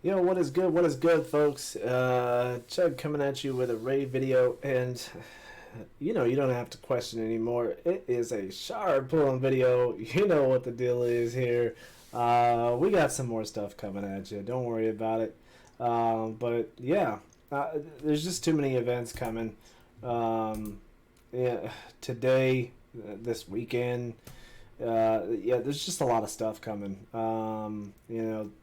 Yo, what is good? What is good, folks? Chug coming at you with a raid video, and you don't have to question anymore. It is a shard pulling video. You know what the deal is here. We got some more stuff coming at you. Don't worry about it. But yeah, there's just too many events coming. Yeah, today, this weekend. Yeah, there's just a lot of stuff coming.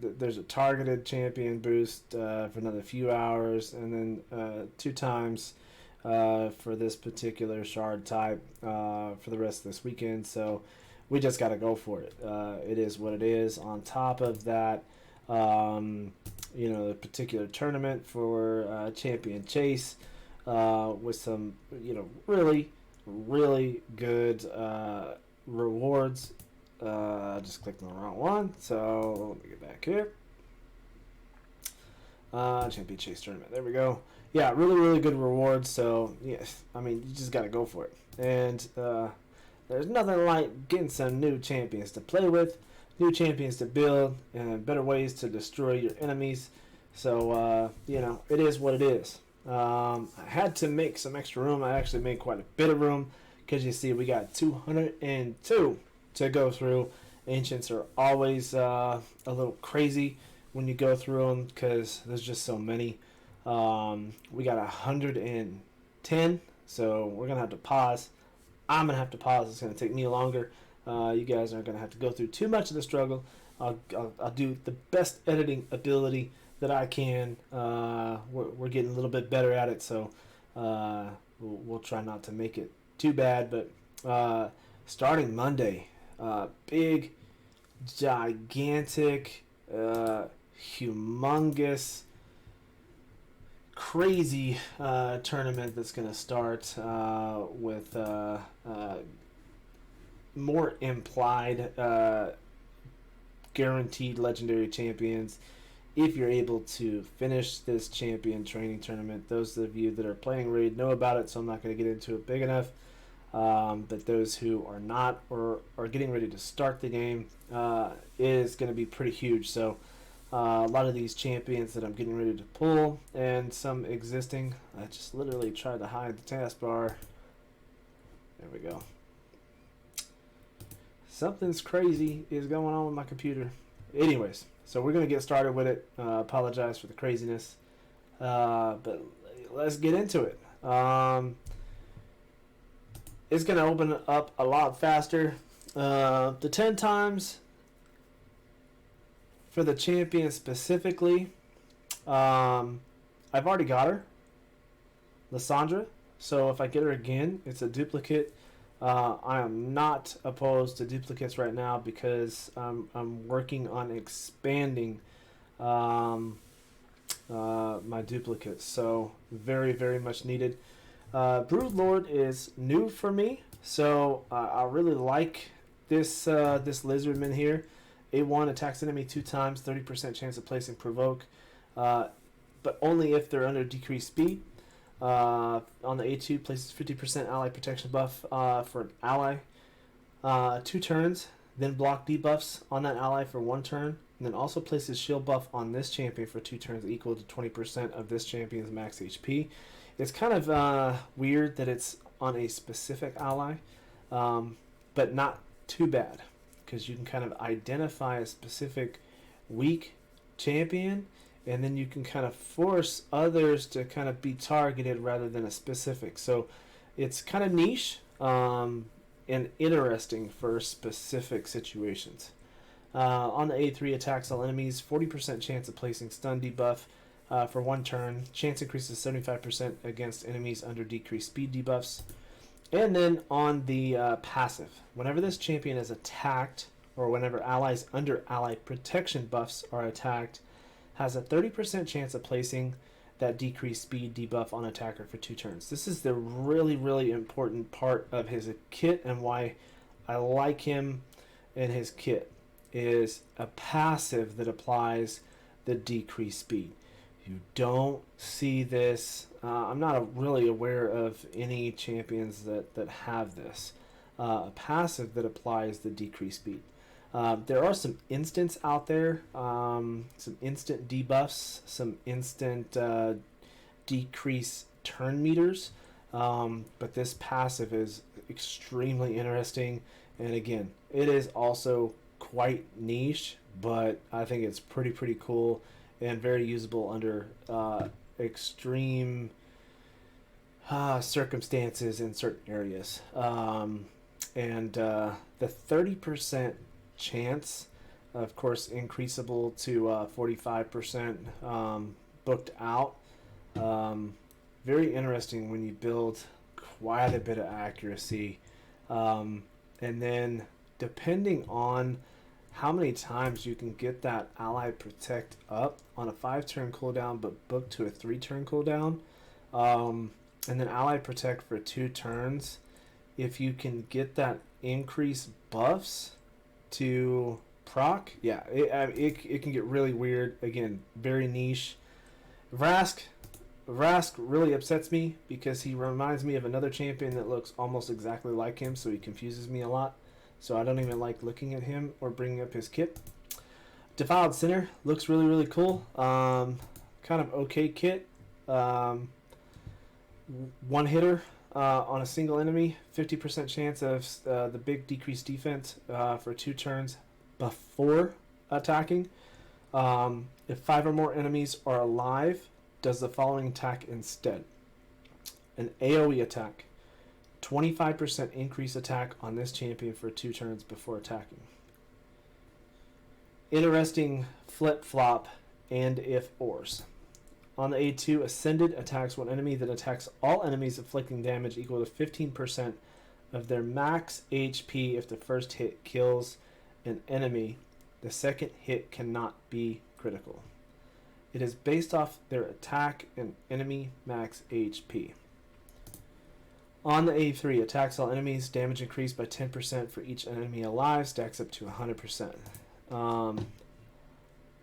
There's a targeted champion boost for another few hours, and then 2 times for this particular shard type for the rest of this weekend. So we just got to go for it. It is what it is. On top of that, the particular tournament for champion chase with some, really, really good rewards. I just clicked on the wrong one, so let me get back here. Champion Chase Tournament. There we go. Yeah, really, really good rewards. So, yes, you just got to go for it. And there's nothing like getting some new champions to play with, new champions to build, and better ways to destroy your enemies. So, it is what it is. I had to make some extra room. I actually made quite a bit of room, because you see we got 202 to go through. Ancients are always a little crazy when you go through them because there's just so many. We got 110, so we're going to have to pause. I'm going to have to pause. It's going to take me longer. You guys aren't going to have to go through too much of the struggle. I'll do the best editing ability that I can. We're getting a little bit better at it, so we'll try not to make it too bad. But starting Monday, big, gigantic, humongous, crazy tournament that's going to start with more implied guaranteed legendary champions. If you're able to finish this champion training tournament, those of you that are playing Raid know about it, so I'm not going to get into it big enough. But those who are not or are getting ready to start the game is going to be pretty huge. So a lot of these champions that I'm getting ready to pull and some existing, I just literally tried to hide the taskbar. There we go. Something's crazy is going on with my computer. Anyways, so we're going to get started with it. Apologize for the craziness. But let's get into it. It's going to open up a lot faster. The 10 times for the champion specifically, I've already got her, Lysandra. So if I get her again, it's a duplicate. I am not opposed to duplicates right now because I'm working on expanding my duplicates. So very, very much needed. Brood Lord is new for me, so I really like this Lizardman here. A1 attacks enemy 2 times, 30% chance of placing provoke, but only if they're under decreased speed. On the A2, places 50% ally protection buff for an ally. 2 turns, then block debuffs on that ally for 1 turn, and then also places shield buff on this champion for 2 turns equal to 20% of this champion's max HP. It's kind of weird that it's on a specific ally, but not too bad, because you can kind of identify a specific weak champion, and then you can kind of force others to kind of be targeted rather than a specific. So it's kind of niche and interesting for specific situations. On the A3, attacks all enemies, 40% chance of placing stun debuff for 1 turn. Chance increases 75% against enemies under decreased speed debuffs. And then on the passive, whenever this champion is attacked, or whenever allies under ally protection buffs are attacked, has a 30% chance of placing that decreased speed debuff on attacker for 2 turns. This is the really, really important part of his kit, and why I like him and his kit is a passive that applies the decreased speed. You don't see this. I'm not really aware of any champions that have this. A passive that applies the decreased speed. There are some instants out there, some instant debuffs, some instant decrease turn meters, but this passive is extremely interesting, and again, it is also quite niche, but I think it's pretty cool and very usable under extreme circumstances in certain areas. And the 30% chance, of course, increasable to 45% booked out. Very interesting when you build quite a bit of accuracy. And then depending on how many times you can get that ally protect up on a 5-turn cooldown but booked to a 3-turn cooldown, and then ally protect for 2 turns, if you can get that increased buffs to proc, yeah, it can get really weird. Again, very niche. Vrask really upsets me because he reminds me of another champion that looks almost exactly like him, so he confuses me a lot. So I don't even like looking at him or bringing up his kit. Defiled Sinner looks really cool. Kind of okay kit. One hitter on a single enemy, 50% chance of the big decreased defense for 2 turns before attacking. If 5 or more enemies are alive, does the following attack instead: an AoE attack, 25% increase attack on this champion for 2 turns before attacking. Interesting flip-flop and if-ors. On the A2, Ascended attacks one enemy that attacks all enemies, inflicting damage equal to 15% of their max HP if the first hit kills an enemy. The second hit cannot be critical. It is based off their attack and enemy max HP. On the A3, attacks all enemies, damage increased by 10% for each enemy alive, stacks up to 100%.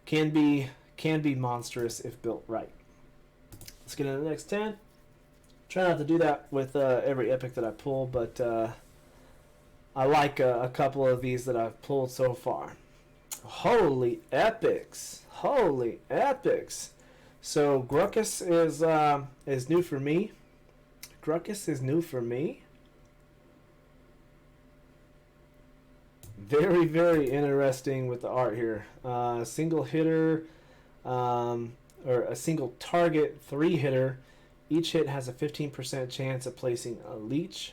Can be monstrous if built right. Let's get into the next 10. Try not to do that with every epic that I pull, but I like a couple of these that I've pulled so far. Holy epics! Holy epics! So Gruckus is new for me. Gruckus is new for me. Very interesting with the art here. Single hitter, or a single target 3-hitter. Each hit has a 15% chance of placing a leech.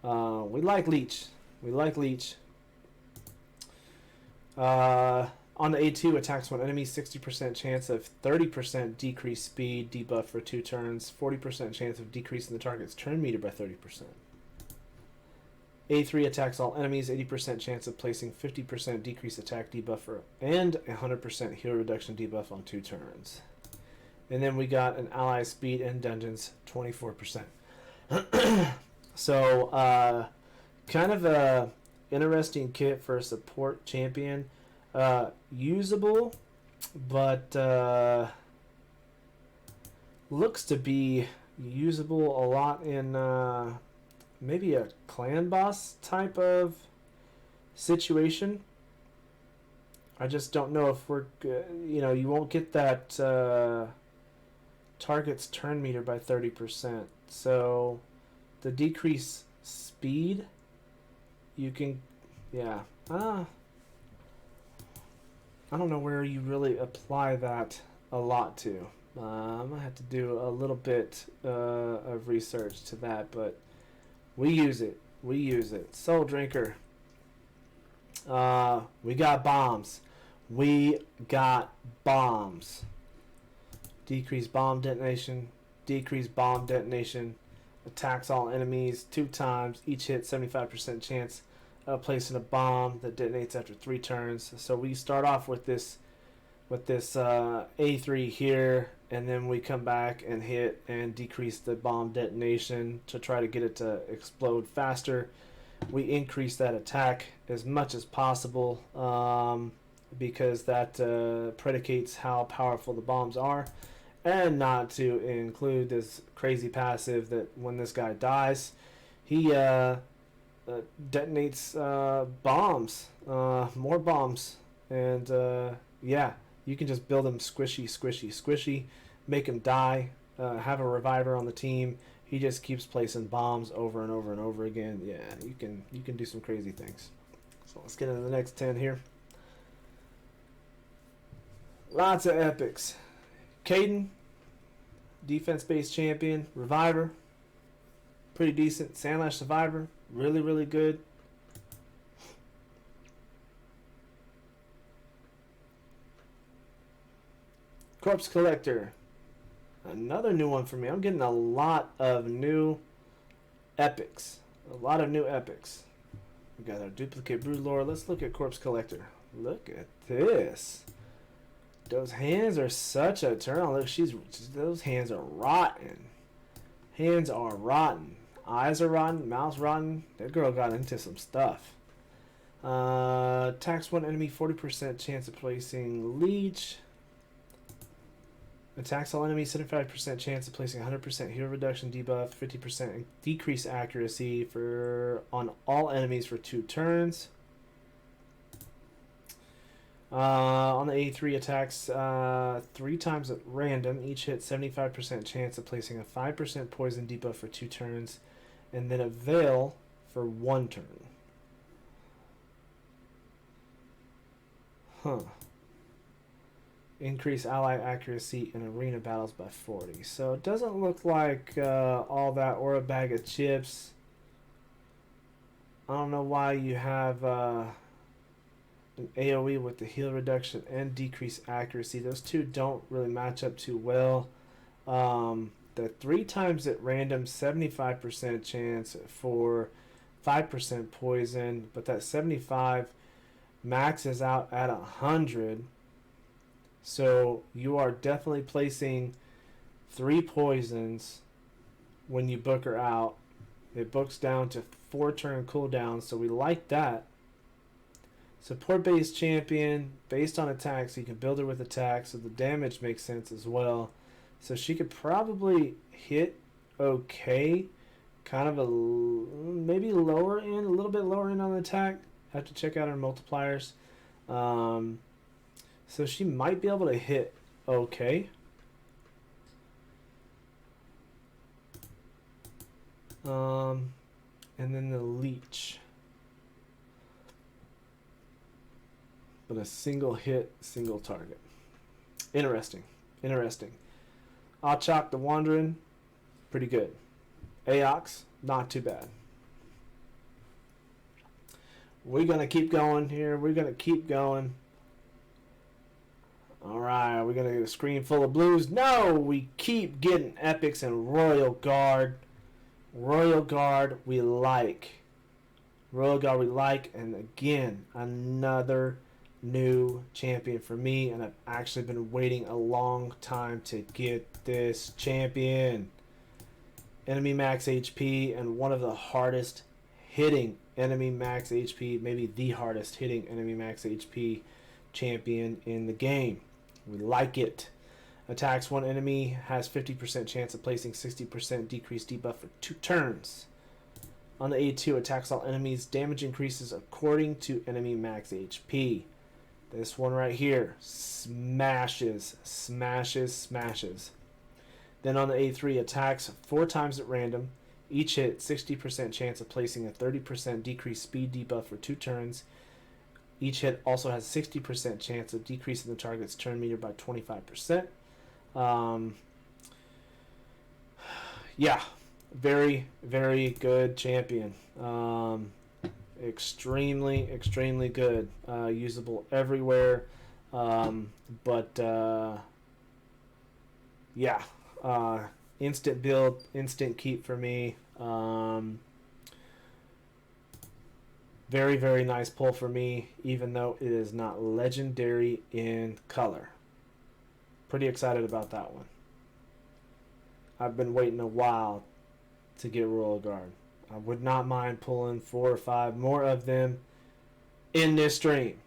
We like leech. We like leech. On the A2, attacks one enemy, 60% chance of 30% decreased speed, debuff for 2 turns, 40% chance of decreasing the target's turn meter by 30%. A3 attacks all enemies, 80% chance of placing 50% decreased attack debuff for, and 100% heal reduction debuff on 2 turns. And then we got an ally speed in dungeons, 24%. So, kind of a interesting kit for a support champion. Usable, but looks to be usable a lot in maybe a clan boss type of situation. I just don't know if we're, you won't get that target's turn meter by 30%. So the decreased speed, you can, I don't know where you really apply that a lot to. I'm going to have to do a little bit of research to that, but we use it. We use it. Soul Drinker. We got bombs. We got bombs. Decrease bomb detonation. Decrease bomb detonation. Attacks all enemies 2 times. Each hit 75% chance of placing a bomb that detonates after 3 turns. So we start off with this A3 here, and then we come back and hit and decrease the bomb detonation to try to get it to explode faster. We increase that attack as much as possible because that predicates how powerful the bombs are, and not to include this crazy passive that when this guy dies, he detonates bombs, more bombs, and yeah, you can just build him squishy, squishy, squishy, make him die, have a reviver on the team. He just keeps placing bombs over and over and over again. Yeah, you can do some crazy things. So let's get into the next 10 here. Lots of epics. Caden, defense-based champion, reviver, pretty decent. Sandlash survivor, really, really good. Corpse collector, another new one for me. I'm getting a lot of new epics. A lot of new epics. We got our duplicate broodlord. Let's look at corpse collector. Look at this. Those hands are such a turn on. Look, those hands are rotten. Hands are rotten. Eyes are rotten. Mouth's rotten. That girl got into some stuff. Attacks one enemy, 40% chance of placing leech. Attacks all enemies, 75% chance of placing 100% heal reduction debuff, 50% decrease accuracy on all enemies for 2 turns. On the A3 attacks 3 times at random, each hit 75% chance of placing a 5% poison debuff for 2 turns, and then a veil for 1 turn. Huh. Increase ally accuracy in arena battles by 40. So it doesn't look like all that or a bag of chips. I don't know why you have an AoE with the heal reduction and decreased accuracy. Those two don't really match up too well. The 3 times at random, 75% chance for 5% poison, but that 75 maxes out at 100. So you are definitely placing 3 poisons when you book her out. It books down to 4 turn cooldown, so we like that. Support-based champion, based on attacks, so you can build her with attacks, so the damage makes sense as well. So she could probably hit okay, kind of maybe lower end, a little bit lower end on the attack. Have to check out her multipliers. So she might be able to hit okay. And then the leech. But a single hit, single target. Interesting. Interesting. Achak the Wandering, pretty good. Aox, not too bad. We're going to keep going here. We're going to keep going. Alright, are we going to get a screen full of blues? No! We keep getting epics and Royal Guard. Royal Guard we like. Royal Guard we like. And again, another new champion for me. And I've actually been waiting a long time to get this champion. Enemy max HP and one of the hardest hitting enemy max HP. Maybe the hardest hitting enemy max HP champion in the game. We like it. Attacks one enemy, has 50% chance of placing 60% decreased debuff for 2 turns. On the A2, attacks all enemies. Damage increases according to enemy max HP. This one right here smashes, smashes, smashes. Then on the A3, attacks 4 times at random. Each hit 60% chance of placing a 30% decreased speed debuff for 2 turns. Each hit also has 60% chance of decreasing the target's turn meter by 25%. Yeah, very, very good champion. Extremely, extremely good. Usable everywhere. Yeah, instant build, instant keep for me. Very, very nice pull for me, even though it is not legendary in color. Pretty excited about that one. I've been waiting a while to get Royal Guard. I would not mind pulling 4 or 5 more of them in this stream.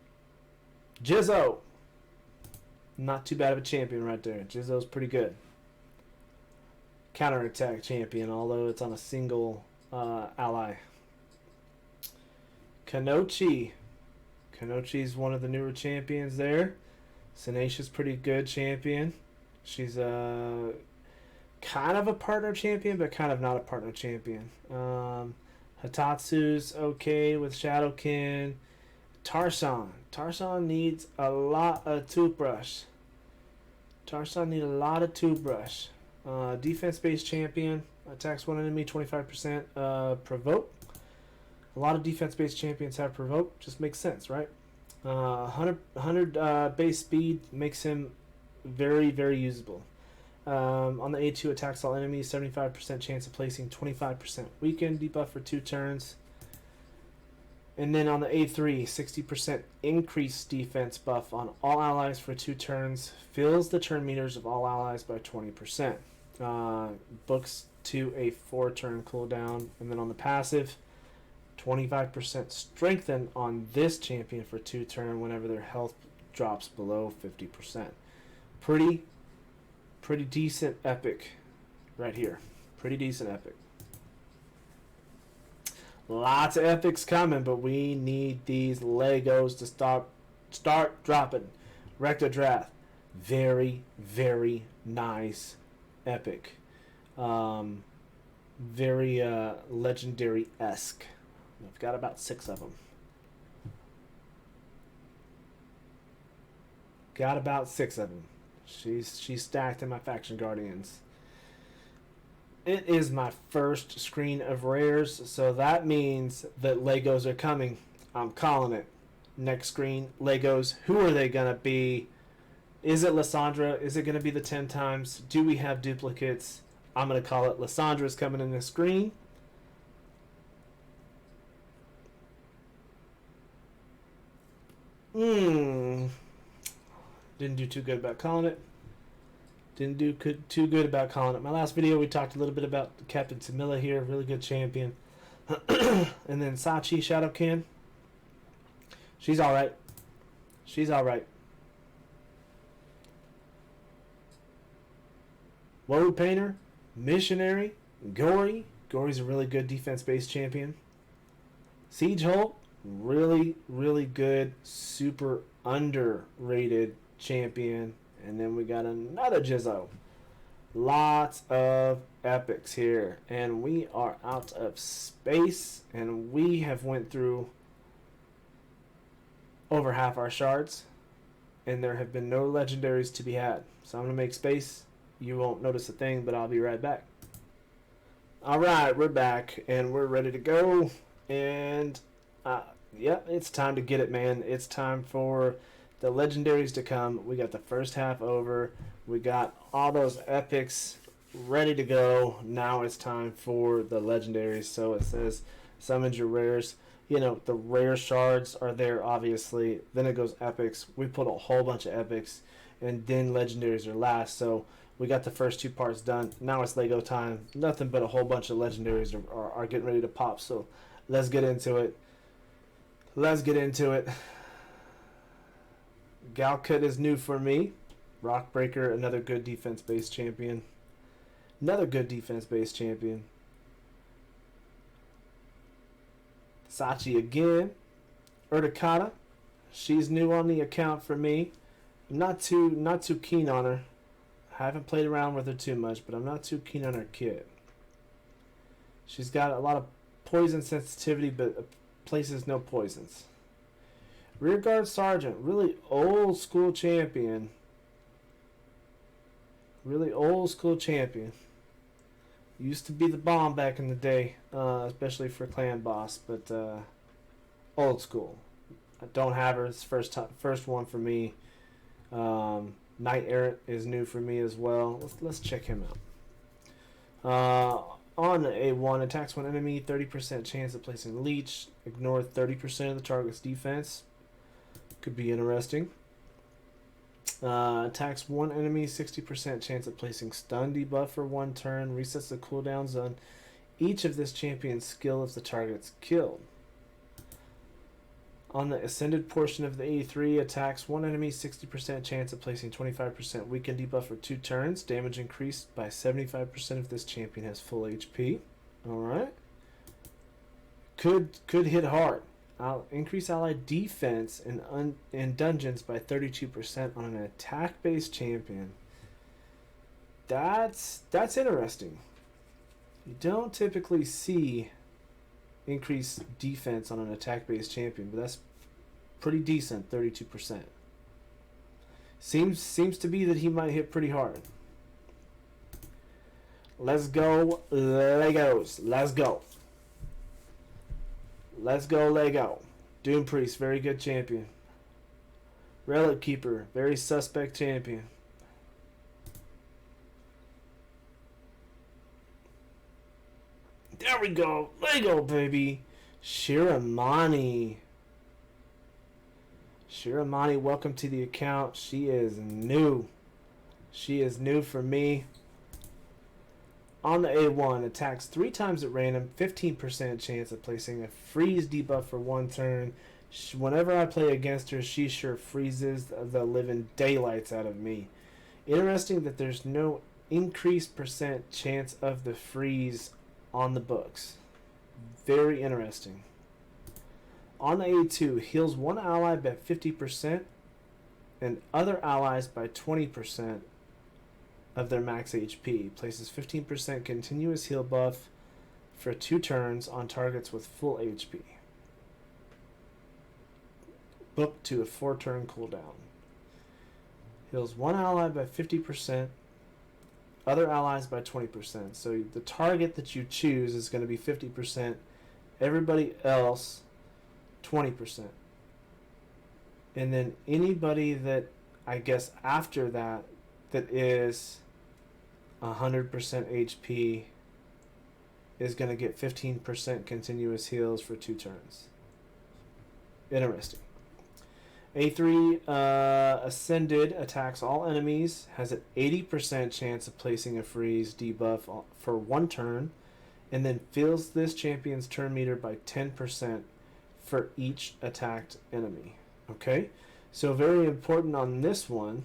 Jizzo. Not too bad of a champion right there. Jizzo's pretty good. Counterattack champion, although it's on a single ally. Kanochi. Kanochi's one of the newer champions there. Senacia's pretty good champion. She's kind of a partner champion, but kind of not a partner champion. Hitatsu's okay with Shadowkin. Tarsan. Tarsan needs a lot of toothbrush. Tarsan needs a lot of toothbrush. Defense-based champion. Attacks one enemy 25%. Provoke. A lot of defense-based champions have provoke. Just makes sense, right? 100 base speed makes him very, very usable. On the A2, attacks all enemies, 75% chance of placing, 25% weaken, debuff for 2 turns. And then on the A3, 60% increased defense buff on all allies for 2 turns, fills the turn meters of all allies by 20%. Books to a 4-turn cooldown. And then on the passive, 25% strengthen on this champion for 2 turn whenever their health drops below 50%. Pretty decent epic right here. Pretty decent epic. Lots of epics coming, but we need these Legos to start dropping. Rectodrath. Very, very nice epic. Very legendary-esque. I've got about 6 of them. Got about 6 of them. She's stacked in my Faction Guardians. It is my first screen of rares, so that means that Legos are coming. I'm calling it. Next screen, Legos. Who are they going to be? Is it Lysandra? Is it going to be the 10 times? Do we have duplicates? I'm going to call it Lysandra's coming in the screen. Didn't do too good about calling it. Didn't do too good about calling it. My last video, we talked a little bit about Captain Tamila here. Really good champion. And then Sachi Shadowkin. She's alright. She's alright. Woe Painter. Missionary. Gory. Gory's a really good defense-based champion. Siege Hole. Really, really good, super underrated champion. And then we got another Jizzo. Lots of epics here. And we are out of space. And we have went through over half our shards. And there have been no legendaries to be had. So I'm going to make space. You won't notice a thing, but I'll be right back. Alright, we're back. And we're ready to go. And yeah, it's time to get it, man. It's time for the legendaries to come. We got the first half over. We got all those epics ready to go. Now it's time for the legendaries. So it says summon your rares. You know, the rare shards are there, obviously. Then it goes epics. We put a whole bunch of epics. And then legendaries are last. So we got the first 2 parts done. Now it's Lego time. Nothing but a whole bunch of legendaries are getting ready to pop. So let's get into it. Let's get into it. Galcut is new for me. Rockbreaker, another good defense-based champion. Another good defense-based champion. Sachi again. Urticata. She's new on the account for me. I'm not too keen on her. I haven't played around with her too much, but I'm not too keen on her kit. She's got a lot of poison sensitivity, but places no poisons. Rearguard Sergeant, really old school champion. Really old school champion. Used to be the bomb back in the day, especially for clan boss, but old school. I don't have her. It's first one for me. Knight Errant is new for me as well. Let's check him out. On A1, attacks one enemy, 30% chance of placing leech. Ignore 30% of the target's defense. Could be interesting. Attacks one enemy, 60% chance of placing stun debuff for 1 turn. Resets the cooldowns on each of this champion's skill if the target's killed. On the ascended portion of the A3, attacks one enemy, 60% chance of placing 25% weaken debuff for 2 turns. Damage increased by 75% if this champion has full HP. Alright. Could hit hard. increase allied defense in dungeons by 32% on an attack-based champion. That's interesting. You don't typically see increased defense on an attack-based champion, but that's pretty decent, 32%. Seems to be that he might hit pretty hard. Let's go, Legos. Let's go. Let's go, Lego. Doom Priest, very good champion. Relic Keeper, very suspect champion. There we go. Lego, baby. Shirimani. Shirimani, welcome to the account. She is new. She is new for me. On the A1, attacks 3 times at random, 15% chance of placing a freeze debuff for 1 turn. Whenever I play against her, she sure freezes the living daylights out of me. Interesting that there's no increased percent chance of the freeze on the books. Very interesting. On the A2, heals 1 ally by 50% and other allies by 20% of their max HP. Places 15% continuous heal buff for 2 turns on targets with full HP. Book to a 4-turn cooldown. Heals 1 ally by 50%, other allies by 20%. So the target that you choose is going to be 50%, everybody else 20%. And then anybody that, I guess, after that is 100% HP is going to get 15% continuous heals for 2 turns. Interesting. A3 Ascended attacks all enemies, has an 80% chance of placing a freeze debuff for 1 turn, and then fills this champion's turn meter by 10% for each attacked enemy. Okay? So very important on this one,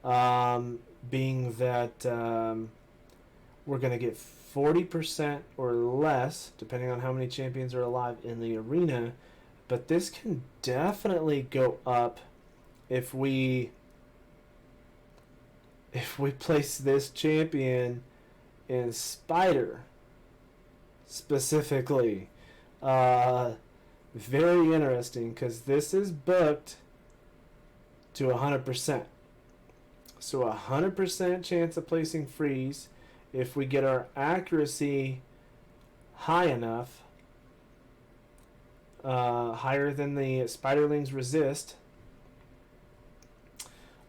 being that we're going to get 40% or less, depending on how many champions are alive in the arena. But this can definitely go up if we place this champion in Spider specifically. Very interesting, because this is booked to 100%. So 100% chance of placing freeze if we get our accuracy high enough. Higher than the Spiderlings resist,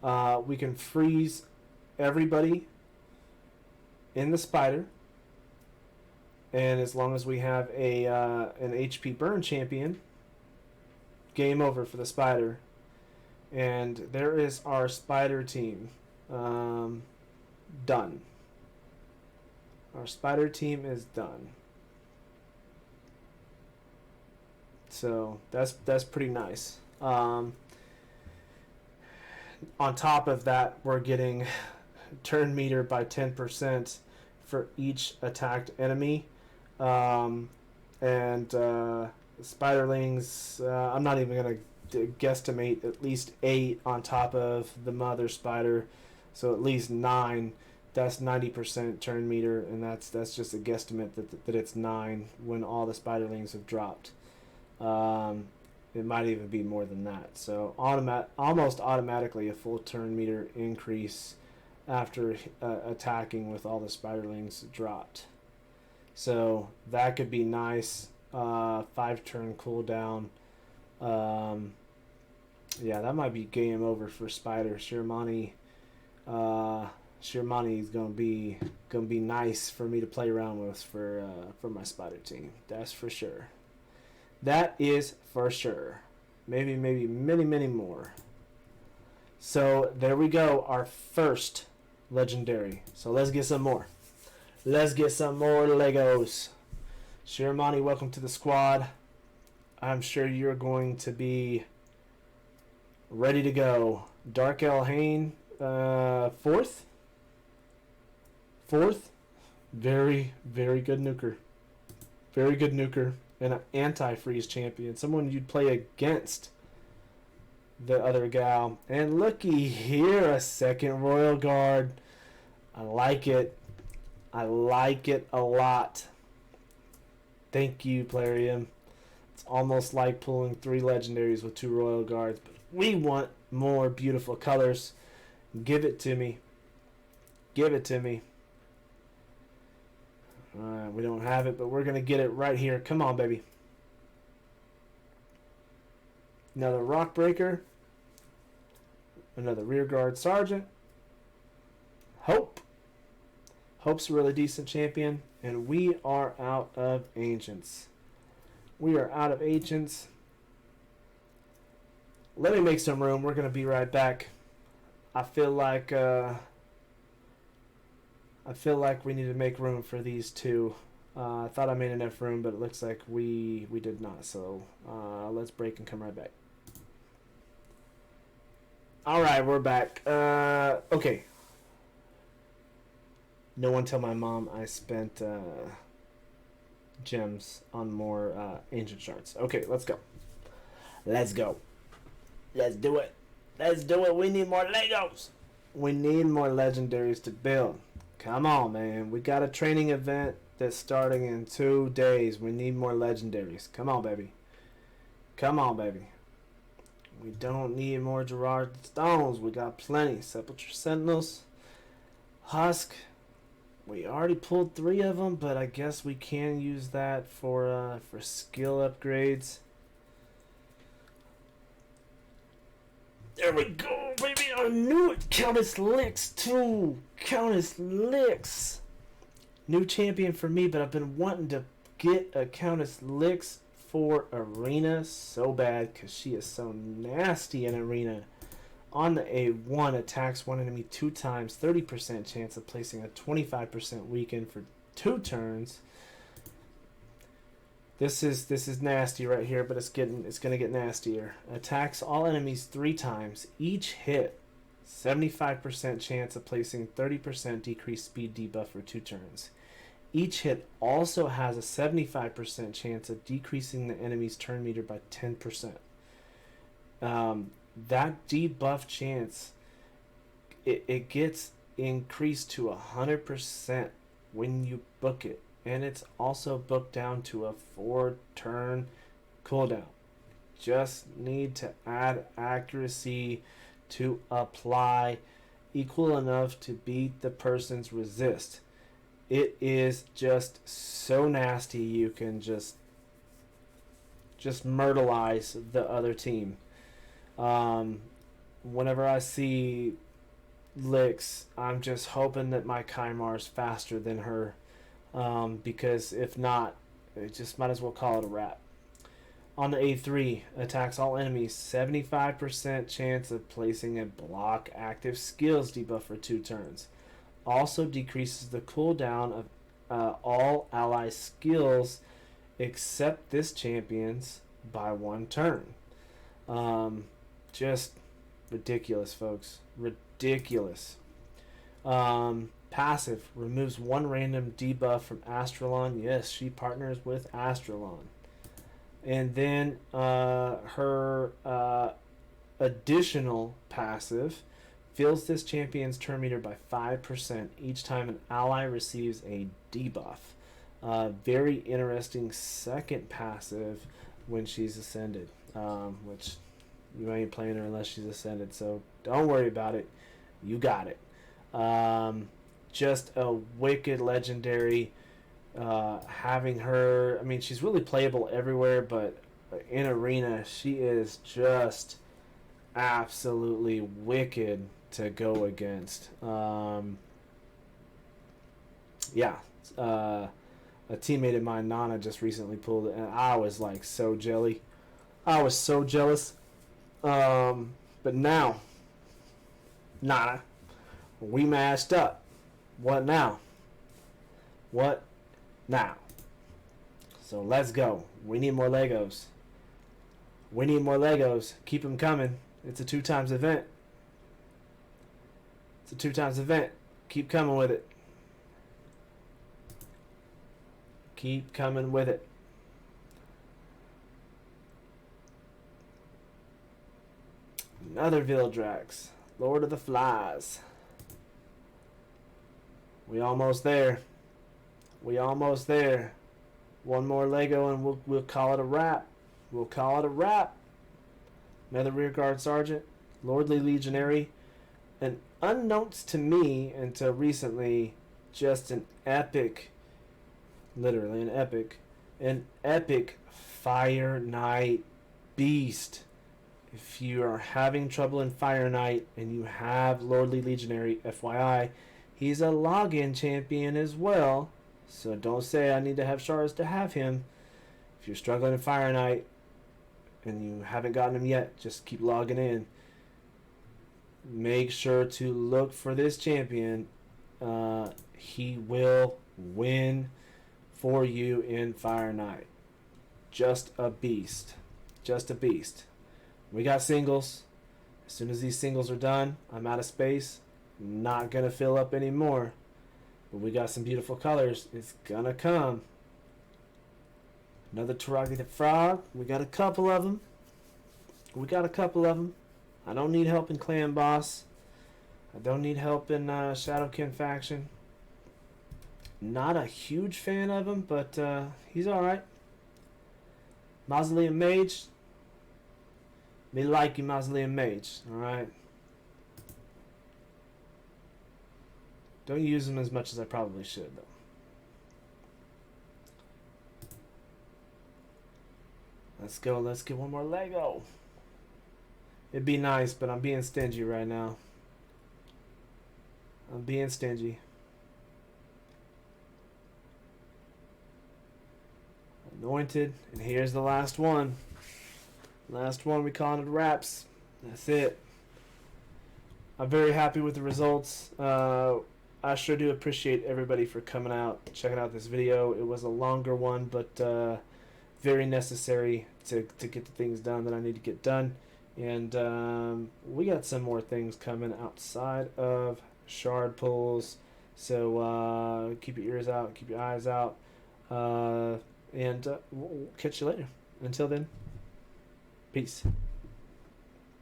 we can freeze everybody in the spider, and as long as we have an HP burn champion, game over for the spider. And there is our spider team, done. Our spider team is done. So that's pretty nice. On top of that, we're getting turn meter by 10% for each attacked enemy. And spiderlings, I'm not even going to guesstimate, at least 8 on top of the mother spider. So at least 9. That's 90% turn meter, and that's just a guesstimate that it's 9 when all the spiderlings have dropped. It might even be more than that. So almost automatically a full turn meter increase after attacking with all the spiderlings dropped. So that could be nice. 5-turn cooldown. Yeah, that might be game over for Spider. Shirimani is gonna be nice for me to play around with for my Spider team. That's for sure. That is for sure. Maybe many more. So there we go, our first legendary. So let's get some more. Let's get some more Legos. Shirimani, welcome to the squad. I'm sure you're going to be ready to go. Dark El Hain, 4th. Very good nuker. Very good nuker. and an anti-freeze champion, someone you'd play against the other gal. And looky here, a second Royal Guard. I like it. I like it a lot. Thank you, Plarium. It's almost like pulling 3 legendaries with 2 Royal Guards, but we want more beautiful colors. Give it to me. Give it to me. Alright, we don't have it, but we're going to get it right here. Come on, baby. Another Rock Breaker. Another Rear Guard Sergeant. Hope. Hope's a really decent champion. And we are out of Ancients. We are out of Ancients. Let me make some room. We're going to be right back. I feel like we need to make room for these two. I thought I made enough room, but it looks like we did not. So let's break and come right back. All right, we're back. Okay. No one tell my mom I spent gems on more ancient shards. Okay, let's go. Let's go. Let's do it. Let's do it. We need more Legos. We need more legendaries to build. Come on, man. We got a training event that's starting in 2 days. We need more legendaries. Come on, baby. Come on, baby. We don't need more Gerard Stones. We got plenty. Sepulture Sentinels. Husk. We already pulled 3 of them, but I guess we can use that for skill upgrades. There we go, baby. I knew it. Countess Lix, too. Countess Lix. New champion for me, but I've been wanting to get a Countess Lix for Arena so bad because she is so nasty in Arena. On the A1, attacks one enemy 2 times, 30% chance of placing a 25% weaken for 2 turns. This is nasty right here, but it's gonna get nastier. Attacks all enemies 3 times. Each hit, 75% chance of placing 30% decreased speed debuff for 2 turns. Each hit also has a 75% chance of decreasing the enemy's turn meter by 10%. That debuff chance, it gets increased to 100% when you book it. And it's also booked down to a 4-turn cooldown. Just need to add accuracy to apply equal enough to beat the person's resist. It is just so nasty you can just myrtleize the other team. Whenever I see Lix, I'm just hoping that my Kaimar's faster than her. Because if not, it just might as well call it a wrap. On the A3, attacks all enemies, 75% chance of placing a block active skills debuff for 2 turns. Also decreases the cooldown of all ally skills except this champion's by 1 turn. Just ridiculous, folks. Ridiculous. Passive removes 1 random debuff from Astralon. Yes, she partners with Astralon. And then her additional passive fills this champion's turn meter by 5% each time an ally receives a debuff. Very interesting second passive when she's ascended, which you ain't playing her unless she's ascended, so don't worry about it. You got it. Just a wicked legendary. Having her, I mean, she's really playable everywhere, but in Arena, she is just absolutely wicked to go against. A teammate of mine, Nana, just recently pulled it, and I was like so jelly. I was so jealous. But now, Nana, we mashed up. What now? What now? So let's go. We need more Legos. We need more Legos. Keep them coming. It's a 2 times event. It's a 2 times event. Keep coming with it. Keep coming with it. Another Vildrax. Lord of the Flies. We almost there. We almost there. One more Lego and we'll call it a wrap. We'll call it a wrap. Another Rearguard Sergeant. Lordly Legionary. And unbeknownst to me until recently, just an epic, literally an epic Fire Knight beast. If you are having trouble in Fire Knight and you have Lordly Legionary, FYI, he's a login champion as well. So don't say I need to have shards to have him. If you're struggling in Fire Knight and you haven't gotten him yet, just keep logging in. Make sure to look for this champion. He will win for you in Fire Knight. Just a beast. Just a beast. We got singles. As soon as these singles are done, I'm out of space. Not going to fill up anymore. But we got some beautiful colors. It's going to come. Another Taragi the Frog. We got a couple of them. I don't need help in Clan Boss. I don't need help in Shadowkin Faction. Not a huge fan of him, but he's alright. Mausoleum Mage. Me like you, Mausoleum Mage. Alright. Don't use him as much as I probably should, though. Let's go. Let's get one more Lego. It'd be nice, but I'm being stingy right now. I'm being stingy. Anointed, and here's the last one. Last one, we calling it wraps. That's it. I'm very happy with the results. I sure do appreciate everybody for coming out, checking out this video. It was a longer one, but very necessary to get the things done that I need to get done. And we got some more things coming outside of shard pulls. So keep your ears out, keep your eyes out. And we'll catch you later. Until then, peace.